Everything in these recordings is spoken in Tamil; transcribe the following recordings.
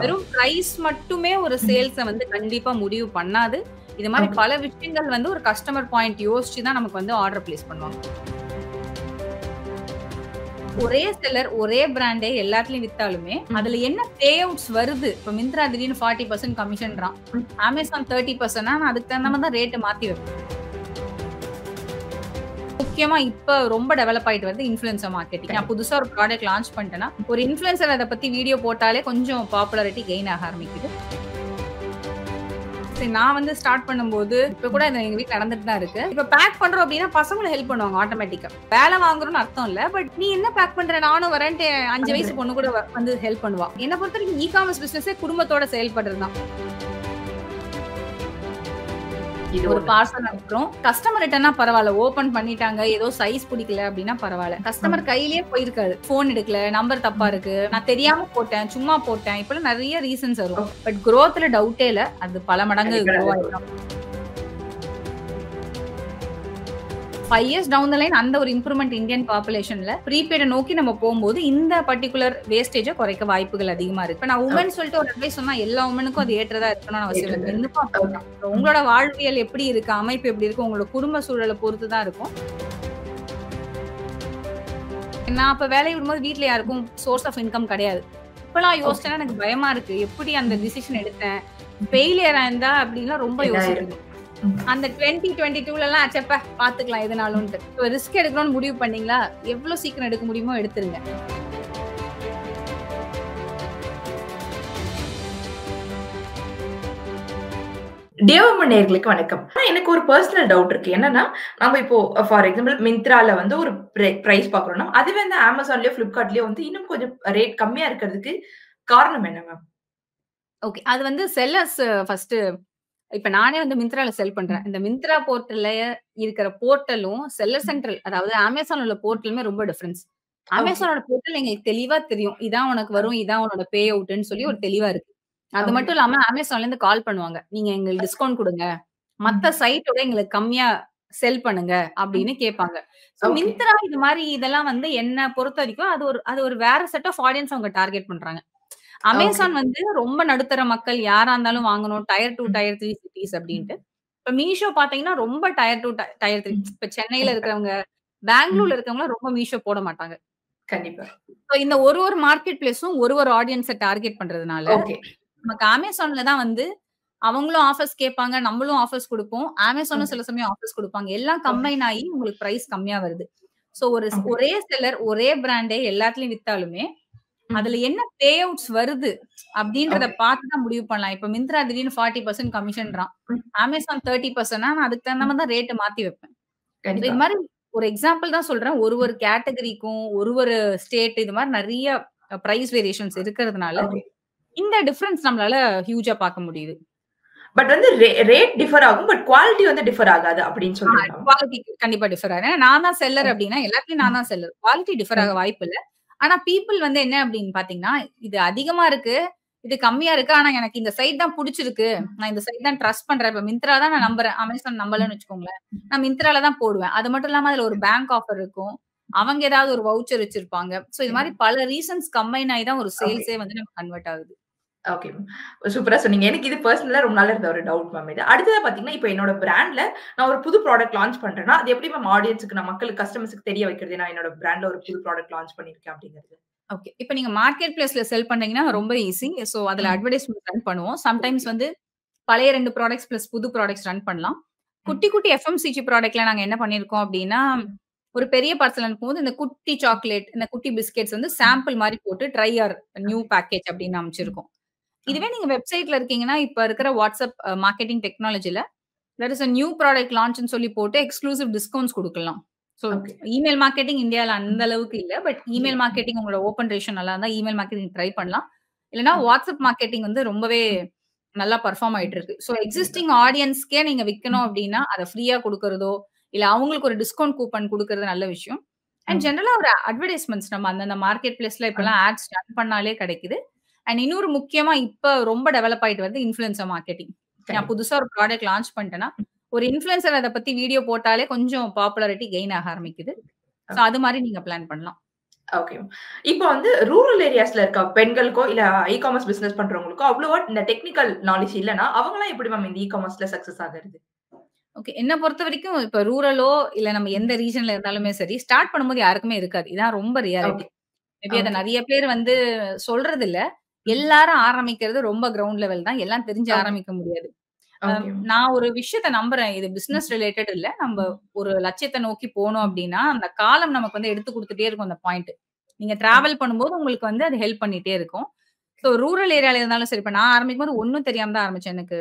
வெறும் பிரைஸ் மட்டுமே ஒரு சேல்ஸ வந்து கண்டிப்பா முடிவு பண்ணாது. இது மாரி ஓகே. பல விஷயங்கள் வந்து ஒரு கஸ்டமர் பாயிண்ட் யோசிச்சு தான் நமக்கு வந்து ஆர்டர் பிளேஸ் பண்ணுவாங்க. ஒரே செல்லர், ஒரே பிராண்டே எல்லாத்துலயும் வித்தாலுமே, அதுல என்ன பே அவுட்ஸ் வருது? இப்ப மிந்த்ரா திடீர்னு 40% கமிஷன்றான். அமேசான் 30%னா நான் அதுக்கு தகுந்த மாரி தான் ரேட்ட மாத்தி வைப்பேன். முக்கியமா இப்ப ரொம்ப டெவலப் ஆயிட்டு வருது இன்ஃப்ளூயன்சர் மார்க்கெட்டிங். நான் புதுசா ஒரு ப்ராடக்ட் லான்ச் பண்ணிட்டேன்னா, ஒரு இன்ஃப்ளூயன்சர் அத பத்தி வீடியோ போட்டாலே கொஞ்சம் பாப்புலாரிட்டி கெயின் ஆக ஆரம்பிக்குது. சரி நான் வந்து ஸ்டார்ட் பண்ணும்போது, இப்ப கூட அது எங்க வீட்ல நடந்துட்டு தான் இருக்கு. இப்ப பேக் பண்றோம் அப்டின்னா, பசங்களும் ஹெல்ப் பண்ணுவாங்க ஆட்டோமேட்டிக்கா. வேலை வாங்குறோம்னு அர்த்தம் இல்ல. பட் நீ என்ன பேக் பண்ற? நானும் வரேன்ட்டு 5 வயசு பொண்ணு கூட வந்து ஹெல்ப் பண்ணுவா. என்ன பொறுத்தவரைக்கும் இ-காமர்ஸ் பிசினஸே குடும்பத்தோட செயல்படுறது தான். இது ஒரு ஒண்ணு. பார்சல் அனுப்புறோம். கஸ்டமர் ரிட்டர்ன்னா பரவால்ல. ஓப்பன் பண்ணிட்டாங்க. ஏதோ சைஸ் பிடிக்கல அப்டின்னா பரவால்ல. கஸ்டமர் கையிலேயே போயிருக்காது. ஃபோன் எடுக்கல, நம்பர் தப்பா இருக்கு. நான் தெரியாம போட்டேன், சும்மா போட்டேன். இப்பலாம் நெறைய ரீசன்ஸ் வரும். பட் குரோத்ல டவுட்டே இல்ல. அது பல மடங்கு கண்டிப்பா குரோ நல்லது. ஆயிடும். 5 இயர்ஸ் டவுன் த லைன் அந்த ஒரு இம்ப்ரூவ்மென்ட் இந்தியன் பாப்புலேஷன்ல ப்ரீபெய்ட நோக்கி நம்ம போம்போது, இந்த பர்ட்டிகுலர் வேஸ்டேஜ குறைக்க வாய்ப்புகள் அதிகமா இருக்கு. இப்ப நான் வுமன் சொல்லிட்டு ஒரு அட்வைஸ் சொன்னா எல்லா வுமனுக்கும் அது ஏற்றதா இருக்கணும்னு அவசியம் இல்ல. மென்னுக்கும் அப்படிதான். உங்களோட வாழ்வியல் எப்படி இருக்கு? அமைப்பு எப்படி இருக்கு? உங்களோட குடும்ப சூழல பொறுத்து தான் இருக்கும். நான் அப்ப வேலைய விடும்போது வீட்ல யாருக்கும் சோர்ஸ் ஆஃப் இன்கம் கிடையாது. இப்பலாம் யோசிச்சேன்னா எனக்கு பயமா இருக்கு. எப்படி அந்த டிசிஷன் எடுத்தேன்? ஃபெயிலியர் ஆயிருந்தா அப்படின்லாம் ரொம்ப என்ன யோசிப்பேன். ஆயிருக்கும்? அந்த 2022லலாம் ச்சப்பா பாத்துக்கலாம் எதுனாலும்ன்ட்டு. இப்போ ரிஸ்க் எடுக்கணும்னு முடிவு பண்ணீங்களா? எவ்ளோ சீக்கிரம் எடுக்க முடியுமோ எடுத்துருங்க. தேவம நேயர்களுக்கு வணக்கம். ஆனா எனக்கு ஒரு பெர்சனல் டவுட் இருக்கு. என்னன்னா, நம்ம இப்போ ஃபார் எக்ஸாம்பிள் மிந்த்ரால வந்து ஒரு பிரைஸ் பார்க்குறோம்னா, அதுவே வந்து Amazonலயோ, Flipkartலயோ வந்து இன்னும் கொஞ்சம் ரேட் கம்மியா இருக்கிறதுக்கு காரணம் என்ன மேம்? ஓகே. அது வந்து செல்லர்ஸ் ஃபர்ஸ்ட்டு இப்ப நானே வந்து மிந்த்ரால செல் பண்றேன். இந்த மிந்த்ரா போர்ட்டல்ல இருக்கிற போர்ட்டலும், செல்லர் சென்ட்ரல் அதாவது Amazonல உள்ள போர்ட்டலுமே ரொம்ப டிஃபரன்ஸ். ஓகே. Amazonோட போர்ட்டல் எங்களுக்கு தெளிவா தெரியும். இதான் உனக்கு வரும், இதான் உன்னோட பே அவுட்ன்னு சொல்லி ஒரு தெளிவா இருக்கு. அது ஓகே. மட்டும் இல்லாம Amazonலேருந்து கால் பண்ணுவாங்க. நீங்க எங்களுக்கு டிஸ்கவுண்ட் குடுங்க. மத்த சைட்டோட எங்களுக்கு கம்மியா செல் பண்ணுங்க அப்படின்னு கேட்பாங்க. So okay. மிந்த்ரா இது மாரி இதெல்லாம் வந்து என்ன பொறுத்தவரைக்கும் அது ஒரு வேற செட் ஆஃப் ஆடியன்ஸ் அவங்க டார்கெட் பண்றாங்க. ஓகே. அமேசான் வந்து ரொம்ப நடுத்தர மக்கள் யாரா இருந்தாலும் வாங்கணும். டயர் 2, டயர் 3 சிட்டீஸ் அப்டின்ட்டு. இப்ப மீஷோ பார்த்தீங்கன்னா, ரொம்ப டயர் 2, டயர் 3 இப்ப சென்னையில இருக்கிறவங்க, பெங்களூர்ல இருக்கிறவங்கலாம் ரொம்ப மீஷோ போட மாட்டாங்க. கண்டிப்பா. சோ இந்த ஒரு மார்க்கெட் பிளேஸும் ஒரு ஆடியன்ஸ டார்கெட் பண்றதுனால, ஓகே. நமக்கு அமேசான்ல தான் வந்து அவங்களும் ஆஃபர்ஸ் கேட்பாங்க. நம்மளும் ஆஃபர்ஸ் குடுப்போம். அமேசானும் ஓகே. சில சமயம் ஆஃபர்ஸ் குடுப்பாங்க. எல்லாம் ஓகே. கம்பைன் ஆயி உங்களுக்கு பிரைஸ் கம்மியா வருது. So okay. ஒரே செல்லர், ஒரே பிராண்டே எல்லாத்துலயும் வித்தாலுமே, அதுல என்ன பே அவுட்ஸ் வருது அப்டின்றத ஓகே. பார்த்து தான் முடிவு பண்ணலாம். இப்ப மிந்த்ரா திடீர்னு 40% கமிஷன்றான். அமேசான் 30%னா நான் அதுக்கு தகுந்த மாரி தான் ரேட்ட மாத்தி வைப்பேன். சோ கண்டிப்பா. இது மாரி ஒரு எக்ஸாம்பிள் தான் சொல்றேன். ஒரு கேட்டகரிக்கும், ஒரு ஸ்டேட் இது மாரி நெறைய பிரைஸ் வேரியேஷன்ஸ் இருக்கிறதுனால, ஓகே. இந்த டிஃபரன்ஸ் நம்மளால ஹியூஜா பார்க்க முடியுது. பட் வந்து ரேட் டிஃபர் ஆகும். பட் குவாலிட்டி வந்து டிஃபர் ஆகாது அப்படின்னு ஆ சொல்றீங்களா? குவாலிட்டி கண்டிப்பா டிஃபர் ஆகும். ஏன்னா நான் தான் செல்லர் ஓகே. அப்டின்னா, எல்லாத்துலயும் நான் தான் செல்லர். குவாலிட்டி டிஃபர் ஆக ஓகே. வாய்ப்பு இல்ல. ஆனா பீப்பிள் வந்து என்ன அப்டின்னு பார்த்தீங்கன்னா, இது அதிகமா இருக்கு, இது கம்மியா இருக்கு. ஆனா எனக்கு இந்த சைட் தான் புடிச்சிருக்கு. நான் இந்த சைட் தான் ட்ரஸ்ட் பண்றேன். இப்ப மிந்த்ரா தான் நான் நம்புறேன். அமேசான் நம்பலன்னு வச்சுக்கோங்களேன். நான் மிந்த்ரால தான் போடுவேன். அது மட்டும் இல்லாம அதுல ஒரு பேங்க் ஆஃபர் இருக்கும். அவங்க ஏதாவது ஒரு வவுச்சர் வச்சிருப்பாங்க. சோ இது மாரி பல ரீசன்ஸ் கம்பைன் ஆயி தான் ஒரு ஓகே. சேல்ஸே வந்து நமக்கு கன்வெர்ட் ஆகுது. Okay ma'am. சூப்பரா சொன்னீங்க. எனக்கு இது பெர்சனலா ரொம்ப நாளா இருந்த ஒரு டவுட் மேம் இது. அடுத்ததா பார்த்தீங்கன்னா, இப்ப என்னோட பிராண்ட்ல நான் ஒரு புது ப்ராடக்ட் லான்ச் பண்றேன்னா, அது எப்படி மேம் ஆடியன்ஸ்க்கு நான் மக்களுக்கு கஸ்டமர்ஸ்க்கு தெரிய வைக்கிறது? நான் என்னோட பிராண்ட்ல ஒரு புது ப்ராடக்ட் லான்ச் பண்ணியிருக்கேன் அப்படிங்கிறது. ஓகே. இப்ப நீங்க மார்க்கெட் பிளேஸ்ல செல் பண்றீங்கன்னா ரொம்ப ஈஸி. சோ அதுல ம். அட்வர்டைஸ்மென்ட் ரன் பண்ணுவோம். சம்டைம்ஸ் வந்து பழைய 2 ப்ராடக்ட்ஸ் பிளஸ் புது ப்ராடக்ட்ஸ் ரன் பண்ணலாம். ம். குட்டி, குட்டி எஃப்எம்சிஜி ப்ராடக்ட்ல நாங்க என்ன பண்ணியிருக்கோம் அப்டின்னா, ஒரு பெரிய பார்சல் அனுப்பும்போது இந்த குட்டி சாக்லேட், இந்த குட்டி பிஸ்கட்ஸ் வந்து சாம்பிள் மாரி போட்டு try or new okay. Package அப்டின்னு அனுப்பிச்சிருக்கோம். இதுவே ஓகே. நீங்க வெப்சைட்ல இருக்கீங்கன்னா, இப்ப இருக்கிற வாட்ஸ்அப் மார்க்கெட்டிங் டெக்னாலஜில there is a new product லான்ச்ன்னு சொல்லி போட்டு எக்ஸ்க்ளூசிவ் டிஸ்கவுண்ட்ஸ் குடுக்கலாம். So okay. இமெயில் மார்க்கெட்டிங் இந்தியால அந்த அளவுக்கு இல்ல. பட் இல்ல. இமெயில் மார்க்கெட்டிங் உங்களோட ஓப்பன் ரேஷியோ நல்லா இருந்தா இமெயில் மார்க்கெட்டிங் ட்ரை பண்ணலாம். இல்லன்னா ஓகே. வாட்ஸ்அப் மார்க்கெட்டிங் வந்து ரொம்பவே நல்லா பெர்ஃபார்ம் ஆயிட்டு இருக்கு. சோ கண்டிப்பா. எக்ஸிஸ்டிங் ஆடியன்ஸ்க்கே நீங்க விக்கணும் அப்டின்னா, அத ஃப்ரீயா குடுக்குறதோ, இல்ல அவங்களுக்கு ஒரு டிஸ்கவுண்ட் கூப்பன் குடுக்குறது நல்ல விஷயம். And okay. ஜெனரலா ஒரு அட்வர்டைஸ்மென்ட்ஸ் நம்ம அந்தந்த மார்க்கெட் பிளேஸ்ல இப்பலாம் ஆட்ஸ் ரன் பண்ணாலே கிடைக்குது. அண்ட் இன்னொரு முக்கியமா இப்ப ரொம்ப டெவலப் ஆயிட்டு வருது இன்ஃப்ளூயன்சர் மார்க்கெட்டிங். நான் கண்டிப்பா. புதுசா ஒரு ப்ராடக்ட் லான்ச் பண்ணிட்டேன்னா, ஒரு இன்ஃப்ளூயன்சர் அத பத்தி வீடியோ போட்டாலே கொஞ்சம் பாப்புலாரிட்டி கெயின் ஆக ஆரம்பிக்குது. So okay. அது மாரி நீங்க பிளான் பண்ணலாம். ஓகே. இப்போ வந்து ரூரல் ஏரியாஸ்ல இருக்க பெண்களுக்கோ, இல்ல இ-காமர்ஸ் பிசினஸ் பண்றவங்களுக்கோ அவ்வளவா இந்த டெக்னிக்கல் நாலேட்ஜ் இல்லன்னா, அவங்கலாம் எப்படி மேம் இந்த இ-காமர்ஸ்ல சக்சஸ் ஆகுறது? ஓகே. என்ன பொறுத்தவரைக்கும் இப்ப ரூரலோ, இல்ல நம்ம எந்த ரீஜன்ல இருந்தாலுமே சரி, ஸ்டார்ட் பண்ணும்போது யாருக்குமே இருக்காது. இதான் ரொம்ப ரியாலிட்டி. ஓகே, மேபி அத ஓகே, நெறைய பேர் வந்து சொல்றதில்ல. எல்லாரும் ஆரம்பிக்கிறது ரொம்ப கிரவுண்ட் லெவல் தான். எல்லாம் தெரிஞ்சு ஓகே, ஆரம்பிக்க முடியாது. ஓகே, நான் ஒரு விஷயத்த நம்புறேன். இது பிசினஸ் ரிலேட்டட் இல்ல. நம்ப ஒரு லட்சியத்த நோக்கி போனோம் அப்டின்னா, அந்த காலம் நமக்கு வந்து எடுத்து குடுத்துட்டே இருக்கும் அந்த பாயிண்ட். நீங்க டிராவல் பண்ணும்போது உங்களுக்கு வந்து அது ஹெல்ப் பண்ணிட்டே இருக்கும். ஸோ ரூரல் ஏரியால இருந்தாலும் சரி, இப்ப நான் ஆரம்பிக்கும்போது ஒண்ணும் தெரியாம தான் ஆரம்பிச்சேன். எனக்கு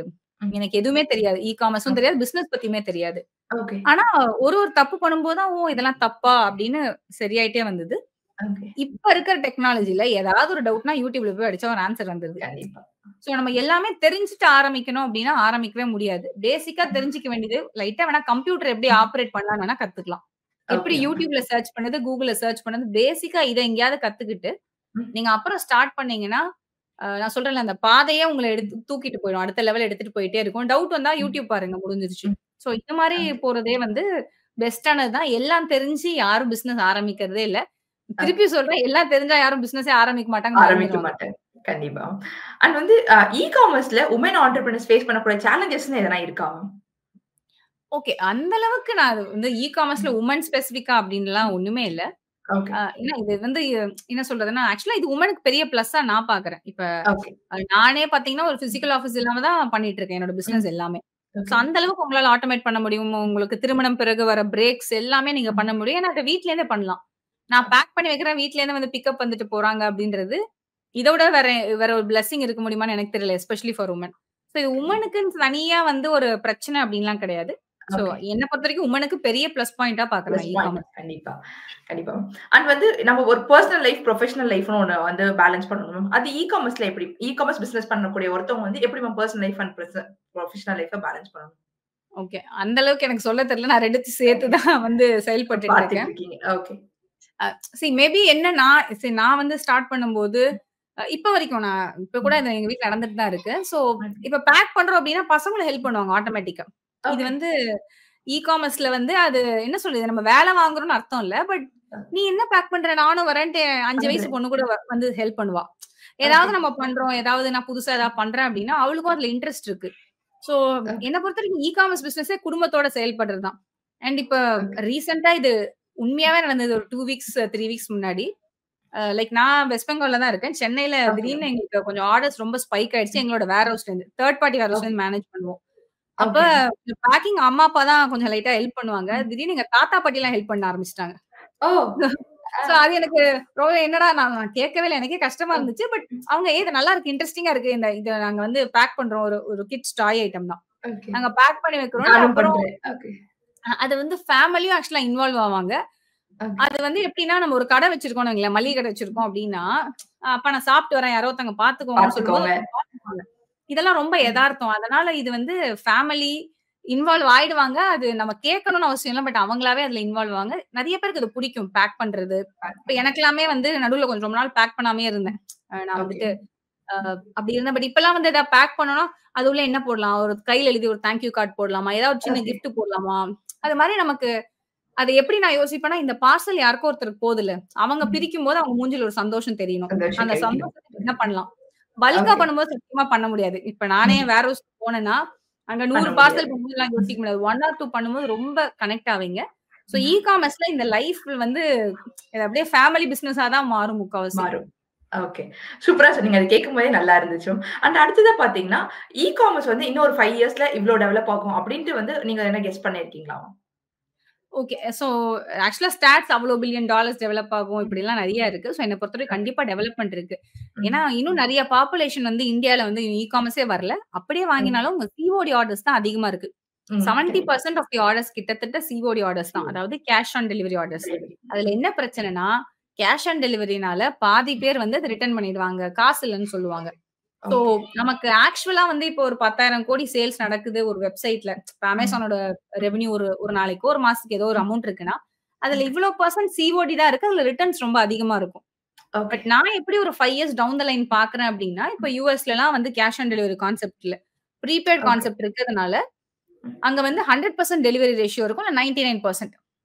எனக்கு எதுவுமே தெரியாது. காமர்ஸும் தெரியாது, பிசினஸ் பத்தியுமே தெரியாது. ஓகே, ஆனா ஒரு தப்பு பண்ணும்போது தான், ஓ! இதெல்லாம் தப்பா அப்படின்னு சரியாயிட்டே வந்தது. ஓகே. இப்ப இருக்கிற டெக்னாலஜில ஏதாவது ஒரு டவுட்னா YouTubeல போய் அடிச்சா ஒரு ஆன்சர் வந்துருது. கண்டிப்பா. சோ நம்ம எல்லாமே தெரிஞ்சுட்டு ஆரம்பிக்கணும் அப்டின்னா ஆரம்பிக்கவே முடியாது. பேசிக்கா தெரிஞ்சுக்க வேண்டியது லைட்டா வேணா கம்ப்யூட்டர் எப்படி ஆப்பரேட் பண்ணலாம்னு வேணா கத்துக்கலாம். எப்படி ஓகே. YouTubeல சர்ச் பண்ணது, Googleல சர்ச் பண்ணது, பேசிக்கா இத எங்கேயாவது கத்துக்கிட்டு, நீங்க அப்புறம் ஸ்டார்ட் பண்ணீங்கன்னா, நான் சொல்றேன்ல அந்த பாதையே உங்கள எடுத்து தூக்கிட்டு போயிடும். அடுத்த லெவல் எடுத்துட்டு போயிட்டே இருக்கும். டவுட் வந்தா YouTube பாருங்க முடிஞ்சிருச்சு. சோ இந்த மாரி போறதே வந்து பெஸ்ட்டானது தான். எல்லாம் தெரிஞ்சு யாரும் பிசினஸ் ஆரம்பிக்கிறதே இல்ல. திருப்பி சொல்றேன், எல்லாம் தெரிஞ்சா யாரும் பிசினஸே ஆரம்பிக்க மாட்டாங்கன்னு ஆரம்பிக்க பயந்துருவாங்க. மாட்டேன். கண்டிப்பா. அண்ட் வந்து இ-காமர்ஸ்ல வுமன் ஆன்டர்பிரினியர்ஸ் ஃபேஸ் பண்ணக்கூடிய சேலஞ்சஸ்ன்னு எதனா இருக்கா? ஓகே. அந்த அளவுக்கு நான் அது வந்து காமர்ஸ்ல வுமன் ஸ்பெசிஃபிக்கா அப்டின்னுலாம் ஒண்ணுமே இல்ல. ஓகே, ஏன்னா இது வந்து என்ன சொல்றதுன்னா, ஆக்சுவலா இது வுமனுக்கு பெரிய பிளஸ்ஸா நான் பார்க்குறேன். இப்ப ஓகே. நானே பார்த்தீங்கன்னா, ஒரு பிசிக்கல் ஆஃபீஸ் இல்லாம தான் பண்ணிட்டு இருக்கேன். என்னோட ம். பிசினஸ் எல்லாமே. So okay. அந்த அளவுக்கு உங்களால ஆட்டோமேட் பண்ண முடியும். உங்களுக்கு திருமணம் பிறகு வர பிரேக்ஸ் எல்லாமே நீங்க பண்ண முடியும். ஏன்னா அத வீட்ல இருந்தே பண்ணலாம். நான் பேக் பண்ணி வைக்கிறேன். வீட்ல இருந்து வந்து பிக்கப் வந்துட்டு போறாங்க அப்டின்றது, இத விட வேற வேற ஒரு பிளெஸ்ஸிங் இருக்க முடியுமான்னு எனக்கு தெரியல. Especially for Woman. சோ இது வுமனுக்குன்னு தனியா வந்து ஒரு பிரச்சனை அப்டின்லாம் கிடையாது. So okay. என்ன பொறுத்தவரைக்கும் வுமனுக்கு பெரிய பிளஸ் பாயிண்ட்டா பார்க்குறேன் பிளஸ் நான் பாயிண்ட். காமர்ஸ். கண்டிப்பா. கண்டிப்பா. அண்ட் வந்து நம்ம ஒரு பெர்சனல் லைஃப், ப்ரொஃபஷனல் லைஃப்னு ஒண்ணு வந்து பேலன்ஸ் பண்ணணும் மேம். அது இ-காமர்ஸ்ல எப்படி? இ-காமர்ஸ் பிசினஸ் பண்ணக்கூடிய ஒருத்தவங்க வந்து எப்படி ma'am personal life and professional லைஃப்ப பேலன்ஸ் பண்ணணும்? ஓகே. அந்த அளவுக்கு எனக்கு சொல்ல தெரியல. நான் 2த்தையும் சேர்த்து ஓகே. தான் வந்து செயல்பட்டுட்டு பார்த்துட்டு இருக்கேன். இருக்கீங்க. ஓகே. மேபி என்னன்னா, நான் வந்து ஸ்டார்ட் பண்ணும்போது, இப்ப வரைக்கும் நான் இப்ப கூட இது எங்க வீட்ல நடந்துட்டு தான் இருக்கு. சோ, இப்ப பேக் பண்றோம் அப்டின்னா, பசங்களும் ஹெல்ப் பண்ணுவாங்க ஆட்டோமேட்டிக்கா. இது ஓகே. வந்து காமர்ஸ்ல வந்து அது என்ன சொல்றது? நம்ம வேல வாங்குறோம்னு அர்த்தம் இல்ல. பட் நீ என்ன பேக் பண்ற? நானும் வரேன்ட்டு 5 வயசு பண்றேன். பொண்ணு கூட வந்து ஹெல்ப் பண்ணுவா. ஓகே. ஏதாவது நம்ம பண்றோம், ஏதாவது நான் புதுசா ஏதாவது பண்றேன் அப்டின்னா, அவளுக்கும் அதுல இன்ட்ரெஸ்ட் இருக்கு. So, okay. என்ன பொறுத்தவரைக்கும் காமர்ஸ் பிசினஸே குடும்பத்தோட செயல்படுறது தான். அண்ட் இப்ப ஓகே. ரீசென்ட்டா இது உண்மையாவே நடந்தது ஒரு 2 வீக்ஸ், 3 வீக்ஸ் முன்னாடி. லைக் நான் வெஸ்ட் பெங்கால்ல தான் இருக்கேன். சென்னையில ஓகே திடீர்னு மேம். எங்களுக்கு கொஞ்சம் ஆர்டர்ஸ் ரொம்ப ஸ்பைக் ஆயிடுச்சு. எங்களோட வேர் ஹவுஸ்லேருந்து. தேர்ட் பார்ட்டி வேர் ஓகே. ஹவுஸ்லேருந்து மேனேஜ் பண்ணுவோம். அப்ப ஓகே. பேக்கிங் அம்மா, அப்பா தான் கொஞ்சம் லைட்டா ஹெல்ப் பண்ணுவாங்க. திடீர்னு எங்க தாத்தா, பாட்டிலாம் ஹெல்ப் பண்ண ஆரம்பிச்சுட்டாங்க. ஓ! ஆ. சோ அது எனக்கு ரொம்ப என்னடா நான் நான் கேட்கவே இல்ல. எனக்கே கஷ்டமா இருந்துச்சு. பட் அவங்க இது நல்லா இருக்கு, இன்ட்ரஸ்டிங்கா இருக்கு. இத நாங்க வந்து பேக் பண்றோம். ஒரு ஒரு கிட்ஸ் டாய் ஐட்டம் தான். ஓகே. நாங்க பேக் பண்ணி வைக்கிறோம்ன்ட்டு நானும் அப்புறம் பண்றேன். ஓகே. அது வந்து ஃபேமிலியும் ஆக்சுவலா இன்வால்வ் ஆவாங்க. ஓகே. அது வந்து எப்படின்னா, நம்ம ஒரு கடை வச்சிருக்கோம்னு வைங்களேன், மளிகை கடை வச்சிருக்கோம் அப்படின்னா, அப்பா நான் சாப்பிட்டு வரேன். யாரோ ஒருத்தவங்க பார்த்துக்கோங்கன்னு சொல்லும்போது பார்த்துக்கோங்க. பார்த்துப்பாங்க. இதெல்லாம் ரொம்ப எதார்த்தம். அதனால இது வந்து ஃபேமிலி இன்வால்வ் ஆயிடுவாங்க. அது நம்ம கேட்கணும்னு அவசியம் இல்ல. பட் அவங்களாவே அதுல இன்வால்வ் ஆவாங்க. நெறைய பேருக்கு இது பிடிக்கும் பேக் பண்றது. இப்ப எனக்கெல்லாமே வந்து நடுவுல கொஞ்சம் ரொம்ப நாள் பேக் பண்ணாமயே இருந்தேன். நான் ஓகே. வந்துட்டு அ அப்படி இருந்தேன். பட் இப்பலாம் வந்து எதாவது பேக் பண்ணோம்னா, அது உள்ள என்ன போடலாம்? ஒரு கையில எழுதி ஒரு தேங்க் யூ கார்ட் போடலாமா? ஏதாவது ஒரு சின்ன ஓகே. கிஃப்ட் போடலாமா? அது மாரி நமக்கு அது எப்படி நான் யோசிப்பேன்னா, இந்த பார்சல் யாருக்கோ ஒருத்தருக்கு போதுல்ல. அவங்க பிரிக்கும்போது அவங்க மூஞ்சில ஒரு சந்தோஷம் தெரியணும். சந்தோஷம் அந்த கிடைக்கணும். சந்தோஷத்துக்கு என்ன பண்ணலாம்? பல்க்கா ஓகே. பண்ணும்போது சத்தியமா பண்ண முடியாது. இப்ப நானே ம். வேர் ஹவுஸ்க்கு போனேன்னா, அங்க பண்ண 100 பார்சல் முடியாது. பண்ணும்போதெல்லாம் யோசிக்க முடியாது. 1 ஆர் 2 பண்ணும்போது ரொம்ப கனெக்ட் ஆவீங்க. ஸோ ம். காமர்ஸ்ல இந்த லைஃப் வந்து இது அப்படியே ஃபேமிலி பிசினஸா தான் மாறும் முக்காவாசி. மாறும். ஓகே. சூப்பரா சொன்னீங்க. அது கேட்கும்போதே நல்லா இருந்துச்சு. அண்ட் அடுத்ததா பார்த்தீங்கன்னா, இ-காமர்ஸ் வந்து இன்னும் ஒரு 5 இயர்ஸ்ல இவ்ளோ டெவலப் ஆகும் அப்டின்ட்டு வந்து நீங்க என்ன கெஸ் பண்ணியிருக்கீங்களா? ஓகே. ஸோ ஆக்சுவலா ஸ்டாட்ஸ் அவ்ளோ பில்லியன் டாலர்ஸ் டெவலப் ஆகும் இப்படிலாம் நெறைய இருக்கு. ஸோ என்ன பொறுத்தவரைக்கும் ஓகே. கண்டிப்பா டெவலப்மென்ட் இருக்கு. ஏன்னா, ம். இன்னும் நெறைய பாப்புலேஷன் வந்து இந்தியால வந்து காமர்ஸே வரல. அப்படியே ஓகே. வாங்கினாலும் உங்க சிஓடி ஆர்டர்ஸ் தான் அதிகமா இருக்கு. ம். கண்டிப்பா. 70% ஆஃப் தி ஆர்டர்ஸ் கிட்டத்தட்ட சிஓடி ஆர்டர்ஸ் தான். அதாவது cash on delivery orders. Delivery. அதுல என்ன பிரச்சனைன்னா, கேஷ் ஆன் டெலிவரினால பாதி பேர் வந்து அத ரிட்டர்ன் பண்ணிடுவாங்க. காசு இல்லன்னு சொல்லுவாங்க. So okay. நமக்கு ஆக்சுவலா வந்து இப்போ ஒரு 10,000 கோடி சேல்ஸ் நடக்குது ஒரு வெப்சைட்ல. இப்ப ம். Amazonோட ரெவென்யூ ஒரு ஒரு நாளைக்கோ, ஒரு மாசத்துக்கு ஏதோ ஒரு ம். அமௌண்ட் இருக்குன்னா, அதுல ஓகே. இவ்ளோ பெர்சன்ட் சிஓடி தான் இருக்கு. அதுல ரிட்டர்ன்ஸ் ரொம்ப அதிகமா இருக்கும். ஓகே. பட் நான் எப்படி ஒரு 5 இயர்ஸ் டவுன் த லைன் பார்க்குறேன் அப்படின்னா, இப்ப யுஎஸ்லலாம் வந்து கேஷ் ஆன் டெலிவரி கான்செப்ட் இல்ல. Prepaid okay. கான்செப்ட் இருக்கிறதுனால, ம். அங்க வந்து 100% டெலிவரி ரேஷியோ இருக்கும். இல்ல 99%.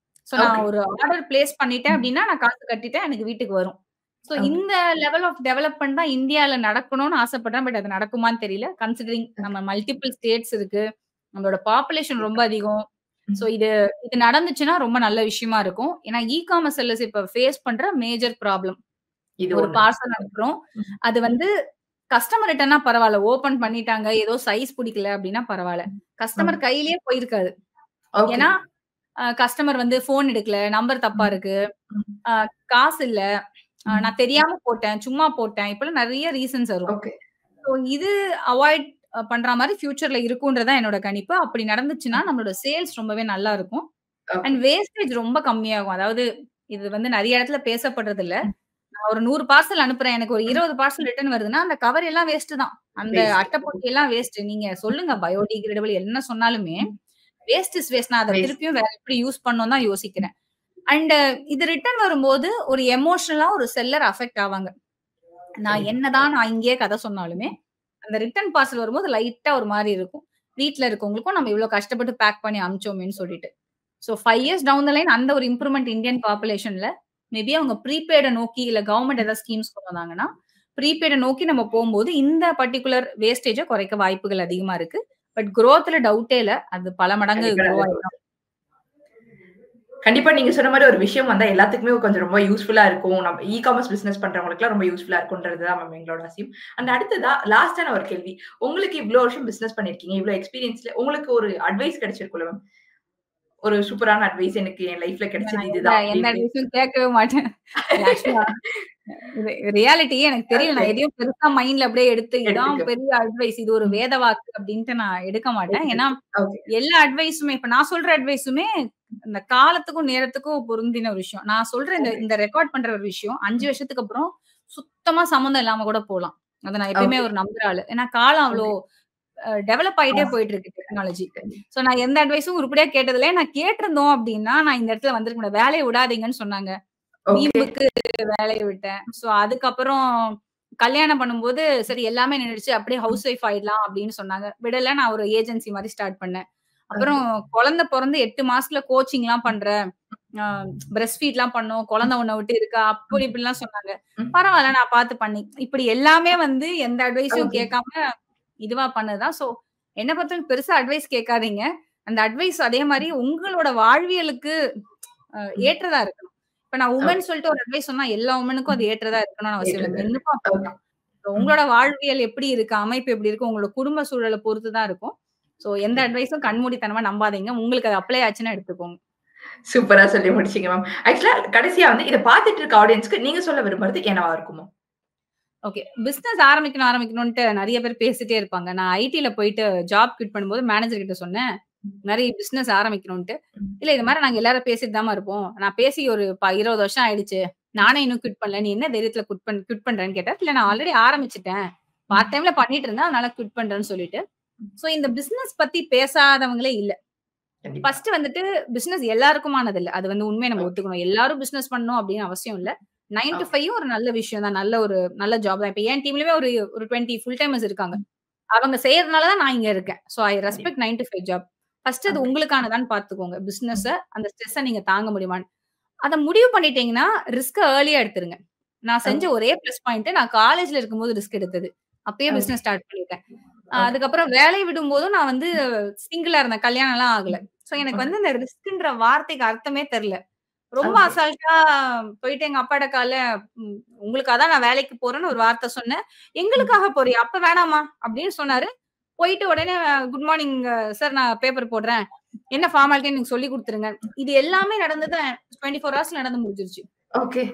சோ நான் ஓகே. ஒரு ஆர்டர் பிளேஸ் பண்ணிட்டேன் ம். அப்டின்னா, நான் காசு கட்டிட்டேன். எனக்கு வீட்டுக்கு வரும். So okay. இந்த லெவல் ஆஃப் டெவலப்மென்ட் தான் இந்தியால நடக்கணும்னு ஆசைப்படுறேன். பட் அது நடக்குமான்னு தெரியல. Considering okay. நம்ம மல்டிபிள் ஸ்டேட்ஸ் இருக்கு. நம்மளோட பாப்புலேஷன் ரொம்ப அதிகம். சோ ம். இது இது நடந்துச்சுன்னா ரொம்ப நல்ல விஷயமா இருக்கும். ஏன்னா இ-காமர்ஸ் செல்லர்ஸ் இப்ப ஃபேஸ் பண்ற மேஜர் ப்ராப்ளம். இது ஒரு ஒண்ணு. பார்சல் அனுப்புறோம். ம். அது வந்து கஸ்டமர் ரிட்டர்ன்னா பரவால்ல. ஓப்பன் பண்ணிட்டாங்க. ஏதோ சைஸ் புடிக்கல அப்டின்னா பரவால்ல. ஓகே. கஸ்டமர் கையிலேயே போயிருக்காது. ஓகே. ஏன்னா கஸ்டமர் வந்து ஃபோன் எடுக்கல, நம்பர் தப்பா ம். இருக்கு, ம். அ காசு இல்ல, ம். நான் தெரியாம போட்டேன், சும்மா போட்டேன். இப்பலாம் நெறைய ரீசன்ஸ் வரும். ஓகே. ஸோ இது அவாய்ட் பண்ற மாரி ஃபியூச்சர்ல இருக்கும்ன்றது தான் என்னோட கணிப்பு. அப்படி நடந்துச்சுன்னா, நம்மளோட சேல்ஸ் ரொம்பவே நல்லா இருக்கும். ஓகே. அண்ட் வேஸ்டேஜ் ரொம்ப கம்மியாகும். அதாவது இது வந்து நெறைய இடத்துல பேசப்படுறது இல்ல. ம். நான் ஒரு 100 பார்சல் அனுப்புறேன். எனக்கு ஒரு 20 பார்சல் ரிட்டர்ன் வருதுன்னா, அந்த கவர் எல்லாம் வேஸ்ட் தான். அந்த வேஸ்ட். அட்டைப்பொட்டி எல்லாம் வேஸ்ட். நீங்க சொல்லுங்க பயோடிகிரேடபிள் என்ன சொன்னாலுமே, வேஸ்ட் இஸ் வேஸ்ட். நான் அத வேஸ்ட். திருப்பியும் வேற எப்படி யூஸ் பண்ணணும்னு தான் யோசிக்கிறேன். அண்ட் இது ரிட்டர்ன் வரும்போது ஒரு எமோஷனலா ஒரு செல்லர் அஃபெக்ட் ஆவாங்க. கண்டிப்பா. நான் இங்கேயே கதை சொன்னாலுமே, அந்த ரிட்டர்ன் பார்சல் வரும்போது லைட்டா ஒரு மாரி இருக்கும். வீட்ல இருக்கவங்களுக்கும் நம்ம இவ்ளோ கஷ்டப்பட்டு பேக் பண்ணி அனுப்பிச்சோமேன்னு சொல்லிட்டு. So 5 years down the line அந்த ஒரு இம்ப்ரூவ்மென்ட் இந்தியன் பாப்புலேஷன்ல மேபி அவங்க ப்ரீபெய்ட நோக்கி இல்ல கவர்ன்மென்ட் ஏதாவது ஸ்கீம்ஸ் கொண்டு வந்தாங்கன்னா, ப்ரீபெய்ட நோக்கி நம்ம போம்போது இந்த பர்ட்டிகுலர் வேஸ்டேஜ குறைக்க வாய்ப்புகள் அதிகமா இருக்கு. பட் குரோத்ல டவுட்டே இல்ல. அது பல மடங்கு கண்டிப்பா குரோ நல்ல ஆயிடும். growth. கண்டிப்பா நீங்க சொன்ன மாரி ஒரு விஷயம் வந்தா எல்லாத்துக்குமே கொஞ்சம் ரொம்ப யூஸ்ஃபுல்லா இருக்கும். நம்ம இ-காமர்ஸ் பிசினஸ் பண்றவங்களுக்குலாம் ரொம்ப யூஸ்ஃபுல்லா இருக்கும்ன்றது தான் மேம் எங்களோட ஆசையும். அண்ட் அடுத்ததா லாஸ்ட்டான ஒரு கேள்வி. உங்களுக்கு இவ்ளோ வருஷம் பிசினஸ் பண்ணியிருக்கீங்க. இவ்ளோ எக்ஸ்பீரியன்ஸ்ல உங்களுக்கு ஒரு அட்வைஸ் கிடைச்சிருக்கும்ல மேம். ஒரு சூப்பரான அட்வைஸ் எனக்கு என் லைஃப்ல கிடைச்சது நான் இதுதான் அப்படி எந்த இப்படி. அட்வைஸும் கேட்கவே மாட்டேன். இல்ல ஆக்சுவலா இது ரியாலிட்டி எனக்கு தெரியல. ஓகே. நான் எதையும் பெருசா மைண்ட்ல அப்படியே எடுத்து இதான் எடுத்துக்க. பெரிய அட்வைஸ். இது ஒரு ம். வேத வாக்கு அப்டின்ட்டு நான் எடுக்க மாட்டேன். ஏன்னா, எடுத்துக்க. ஓகே. எல்லா அட்வைஸுமே இப்ப நான் சொல்ற அட்வைஸுமே இந்த காலத்துக்கும், நேரத்துக்கும் பொருந்தின ஒரு விஷயம். நான் சொல்ற இந்த ஓகே. இந்த ரெக்கார்ட் பண்ற ஒரு விஷயம் 5 ம். வருஷத்துக்கு அப்புறம் சுத்தமா சம்மந்தம் இல்லாம கூட போலாம். அத நான் எப்பயுமே ஓகே. ஒரு நம்புற ஆளு. ஏன்னா காலம் அவ்ளோ ஓகே. டெவலப் ஆயிட்டே ஃபாஸ்ட். போயிட்டு இருக்கு டெக்னாலஜி. கண்டிப்பா. சோ நான் எந்த அட்வைஸும் உருப்படியா கேட்டதில்ல. நான் கேட்டிருந்தோம் அப்டின்னா, நான் இந்த இடத்துல வந்திருக்க மாட்டேன். வேலைய விடாதீங்கன்னு சொன்னாங்க. ஓகே. வீம்புக்கு வேலைய விட்டேன். சோ அதுக்கப்புறம் கல்யாணம் பண்ணும்போது, சரி எல்லாமே நின்னுடுச்சு. அப்படியே ம். ஹவுஸ் ஒய்ஃப் ஆயிடலாம் அப்படின்னு சொன்னாங்க. விடல. நான் ஒரு ஏஜென்சி மாரி ஸ்டார்ட் பண்ணேன். ஓகே. அப்புறம் குழந்தை பொறந்து 8 மாசத்துல கோச்சிங்லாம் பண்றேன். அ பிரஸ்ட் ஃபீட்லாம் பண்ணோம். ம். குழந்தை உன்ன விட்டு இருக்கா? அப்படி ம். இப்படிலாம் சொன்னாங்க. ம். பரவால்ல நான் பார்த்து பண்ணி இப்படி எல்லாமே வந்து எந்த அட்வைஸும் ஓகே. கேட்காம இதுவா பண்ணது தான். சோ என்ன பொறுத்தவரைக்கும் பெருசா அட்வைஸ் கேட்காதீங்க. அந்த அட்வைஸ் அதே மாரி உங்களோட வாழ்வியலுக்கு ம். ஏற்றதா இருக்கணும். இப்ப நான் ஓகே. வுமன் சொல்லிட்டு ஒரு அட்வைஸ் சொன்னா எல்லா வுமனுக்கும் அது ம். ஏற்றதா இருக்கணும்னு அவசியம் இல்ல. ஏற்றது. மென்னுக்கும் ஓகே. அப்படிதான். ம். உங்களோட வாழ்வியல் எப்படி இருக்கு? அமைப்பு எப்படி இருக்கு? உங்களோட குடும்ப சூழல பொறுத்து தான் இருக்கும். சோ எந்த கண்டிப்பா. அட்வைஸும் கண்மூடித்தனமா நம்பாதீங்க. உங்களுக்கு அது அப்ளை ஆச்சுன்னா எடுத்துக்கோங்க. சூப்பரா சொல்லி முடிச்சீங்க மேம். ஆக்சுவலா கடைசியா வந்து இத பார்த்துட்டு இருக்க ஆடியன்ஸ்க்கு நீங்க சொல்ல விரும்புறது என்னவா இருக்கும் மேம்? ஓகே. பிசினஸ் ஆரம்பிக்கணும்ன்ட்டு நெறைய பேர் பேசிட்டே இருப்பாங்க. நான் ஐடில போயிட்டு ஜாப் குவிட் பண்ணும்போது மேனேஜர் கிட்ட சொன்னேன். ம். நெறைய பிசினஸ் ஆரம்பிக்கணும்ன்ட்டு. ம். இல்ல இது மாரி நாங்க எல்லாரும் பேசிட்டு தாம்மா இருப்போம். நான் பேசி ஒரு 20 வருஷம் ஆயிடுச்சு. நானே இன்னும் குவிட் பண்ணல. நீ என்ன தைரியத்துல குவிட் பண்றேன்னு கேட்டார். இல்ல நான் ம். ஆல்ரெடி ஆரம்பிச்சுட்டேன். பார்ட் ம். டைம்ல பண்ணிட்டு இருந்தேன். அதனால குவிட் பண்றேன்னு சொல்லிட்டு. ம். சோ இந்த பிசினஸ் பத்தி பேசாதவங்களே இல்ல. கண்டிப்பா. ஃபர்ஸ்ட் வந்துட்டு பிசினஸ் எல்லாருக்குமானது இல்ல. அது வந்து உண்மைய நம்ம ஓகே. ஒத்துக்கணும். எல்லாரும் பிசினஸ் பண்ணணும் அப்படின்னு அவசியம் இல்ல. 9 டூ ஓகே. 5 ஒரு நல்ல விஷயம் தான். நல்ல ஜாப் தான். இப்ப என் டீம்லயுமே ஒரு ஒரு 20 ஃபுல் டைமர்ஸ் இருக்காங்க. ம். அவங்க செய்யறதுனால தான் நான் இங்க இருக்கேன். சோ ஐ கண்டிப்பா. Respect 9 to 5 job. ஃபர்ஸ்ட் அது ஓகே. உங்களுக்கானதான்னு பார்த்துக்கோங்க. பிசினஸ ம். அந்த ஸ்ட்ரெஸ்ஸ நீங்க தாங்க முடியுமான்னு. அத முடிவு பண்ணிட்டீங்கன்னா, ரிஸ்க்க ஏர்லியா எடுத்துருங்க. நான் செஞ்ச ஓகே. ஒரே பிளஸ் பாயிண்ட் நான் காலேஜ்ல இருக்கும்போது ரிஸ்க் எடுத்தது. அப்பயே ஓகே. பிசினஸ் ஸ்டார்ட் பண்ணிட்டேன். ஓகே. அதுக்கப்புறம் வேலைய விடும்போதும் நான் வந்து சிங்கிளா இருந்தேன். கல்யாணம்லாம் ஆகல. ம். சோ எனக்கு ஓகே. வந்து இந்த ரிஸ்க்ன்ற வார்த்தைக்கு அர்த்தமே தெரியல. ரொம்ப ஓகே. அசால்ட்டா போயிட்டு எங்க அப்பாட்ட காலைல ம் உங்களுக்கா தான் நான் வேலைக்கு போறேன்னு ஒரு வார்த்த சொன்னேன். ம். "எங்களுக்காக போறியா? அப்ப வேணாம்மா" அப்படின்னு சொன்னாரு. போயிட்டு உடனே குட் மார்னிங் சார் நான் பேப்பர் போடுறேன். என்ன ஃபார்மாலிட்டின்னு எனக்கு சொல்லிக் குடுத்துருங்க. இது எல்லாமே நடந்தது 24 ஹவர்ஸ்ல நடந்து முடிஞ்சிருச்சு. ஓகே.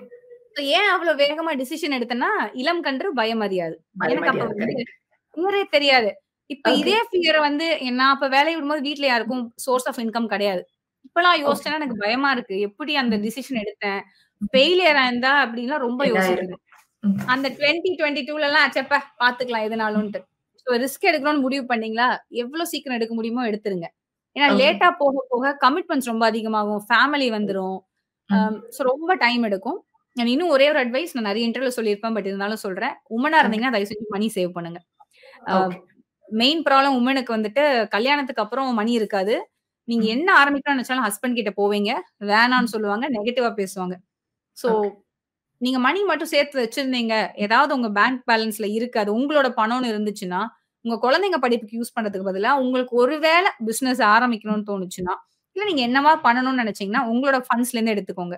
ஏன் அவ்ளோ வேகமா டிசிஷன் எடுத்தேன்னா, இளம் கன்று பயம் அறியாது. எனக்கு அப்ப பயமறியாது. வந்து கரெக்ட். ஃபியரே தெரியாது. இப்ப ஓகே. இதே ஃபியர வந்து நான் அப்ப வேலைய விடும்போது வீட்ல யாருக்கும் சோர்ஸ் ஆஃப் இன்கம் கிடையாது. இப்பலாம் ஓகே. யோசிச்சேன்னா எனக்கு பயமா இருக்கு. எப்படி அந்த ம். டிசிஷன் எடுத்தேன்? ம். ஃபெயிலியர் ஆயிருந்தா அப்படின்லாம் ரொம்ப என்ன யோசிக்கிறேன். இருக்கும்? ம். அந்த 2022லலாம் ச்சப்பா பார்த்துக்கலாம் ம். எதுனாலும்ன்ட்டு. ஸோ ரிஸ்க் எடுக்கணும்னு முடிவு பண்ணீங்களா, எவ்வளோ சீக்கிரம் எடுக்க முடியுமோ எடுத்துருங்க. ஏன்னா ஓகே. லேட்டா போக போக கமிட்மெண்ட்ஸ் ரொம்ப அதிகமாகும். ஃபேமிலி வந்துரும். ம். ஸோ ரொம்ப டைம் எடுக்கும். நான் இன்னும் ஒரே ஒரு அட்வைஸ் நான் நெறைய இன்டர்வியூல சொல்லியிருப்பேன். பட் இருந்தாலும் சொல்றேன். வுமனா ஓகே. இருந்தீங்கன்னா தயவு செஞ்சு மணி சேவ் பண்ணுங்க. அ ஓகே. மெயின் ப்ராப்ளம் வுமனுக்கு வந்துட்டு கல்யாணத்துக்கு அப்புறம் மணி இருக்காது. நீங்க ம். என்ன ஆரம்பிக்கணும்னு நெனச்சாலும் ஹஸ்பண்ட் கிட்ட போவீங்க. வேணான்னு சொல்லுவாங்க. நெகட்டிவா பேசுவாங்க. So okay. நீங்க மணி மட்டும் சேர்த்து வச்சிருந்தீங்க. ஏதாவது உங்க பேங்க் பேலன்ஸ்ல இருக்கு. அது உங்களோட பணம்னு இருந்துச்சுன்னா, உங்க குழந்தைங்க படிப்புக்கு யூஸ் பண்றதுக்கு பதிலா, உங்களுக்கு ஒரு வேள பிசினஸ் ஆரம்பிக்கணும்னு தோணுச்சுன்னா, இல்ல நீங்க என்னவா பண்ணணும்னு நெனச்சீங்கன்னா, உங்களோட ஃபண்ட்ஸ்லேருந்து எடுத்துக்கோங்க.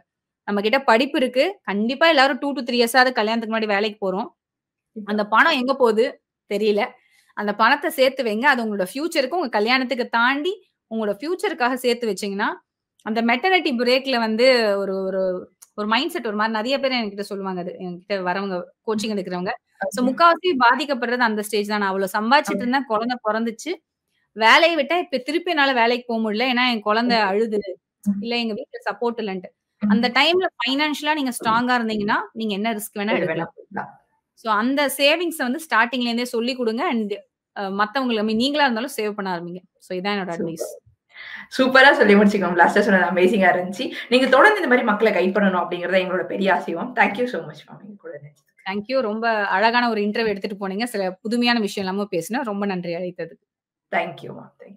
நம்ம கிட்ட படிப்பு இருக்கு. கண்டிப்பா எல்லாரும் 2 3 இயர்ஸாவது கல்யாணத்துக்கு முன்னாடி வேலைக்கு போறோம். இப்ப அந்த பணம் எங்க போது? தெரியல. அந்த பணத்த சேர்த்து வைங்க. அது உங்களோட ஃபியூச்சருக்கு, உங்க கல்யாணத்துக்கு தாண்டி, உங்களோட ஃபியூச்சருக்காக சேர்த்து வச்சீங்கன்னா, அந்த மெட்டர்னிட்டி பிரேக்ல வந்து ஒரு ஒரு ஒரு மைண்ட் செட் ஒரு மாரி நெறைய பேர் என்கிட்ட சொல்லுவாங்க அது. என்கிட்ட வரவங்க, கோச்சிங் எடுக்கிறவங்க. So okay. முக்காவாசி பாதிக்கப்படுறது அந்த ஸ்டேஜ் தான். நான் அவ்வளோ சம்பாதிச்சுட்டு ஓகே. இருந்தேன். குழந்தை பொறந்துச்சு. வேலைய விட்டேன். இப்ப திருப்பி என்னால வேலைக்கு போ முடியல. ஏன்னா என் குழந்தை ஓகே. அழுது. ம். இல்ல எங்க வீட்ல சப்போர்ட் இல்லன்ட்டு. அந்த ம். டைம்ல ஃபைனான்ஷியலா நீங்க ஸ்ட்ராங்கா இருந்தீங்கன்னா, நீங்க என்ன ரிஸ்க் வேணா எது வேணா எடுக்கலாம். பண்ணலாம். ஸோ அந்த சேவிங்ஸ வந்து ஸ்டார்ட்டிங்ல இருந்தே சொல்லிக் குடுங்க. அண்ட் மத்தவங்கள நீங்களா இருந்தாலும் சேவ் பண்ண ஆரம்பிங்க. ஸோ இதான் என்னோட அட்வைஸ். சூப்பர். சூப்பரா சொல்லி முடிச்சீங்க. லாஸ்ட்டா சொன்னது அமேசிங்கா இருந்துச்சு. நீங்க தொடர்ந்து இந்த மாரி மக்கள கைட் பண்ணணும் அப்படிங்கிறது எங்களோட பெரிய ஆசையும். Thank you so much ma'am. எங்க கூட இருந்ததுக்கு. Thank you. ரொம்ப அழகான ஒரு இன்டர்வியூ எடுத்துட்டு போனீங்க. சில புதுமையான விஷயம் எல்லாமும் பேசினேன். ரொம்ப நன்றி அழைத்ததுக்கு. Thank you ma'am. தேங்க்